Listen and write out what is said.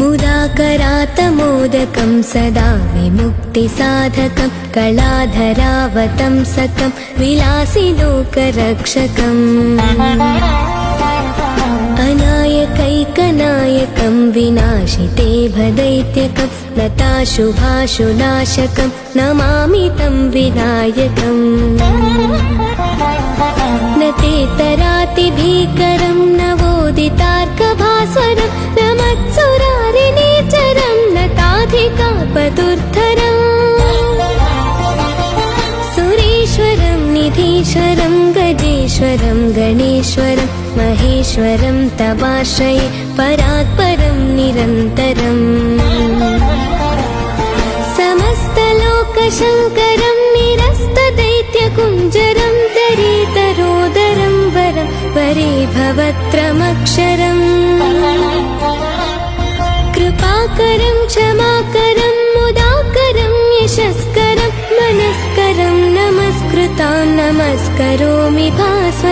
मुदाकरातमोदकं सदा विमुक्तिसाधकं कलाधरावतंसकं विलासिलोकरक्षकम् अनायकैकनायकं विनाशिते भदैत्यकं नताशुभाशुनाशकं नमामि तं विनायकम् न तेतरातिभीकरं नवोदितार्कभास्वरं न मत्सुरारिणीचरं नताधिकापदुर्धरम् सुरेश्वरं निधीश्वरं गजेश्वरं गणेश्वरं महेश्वरं तवाश्रये परात्परं निरन्तरम् समस्तलोकशङ्करं निरस्तदैत्यकुञ्जरं दरीतरोदरं वरं वरे भवत्रमक्षरम् कृपाकरं क्षमाकरं मुदाकरं यशस्करं मनस्करं नमस्कृतां नमस्करोमि भास्वरम्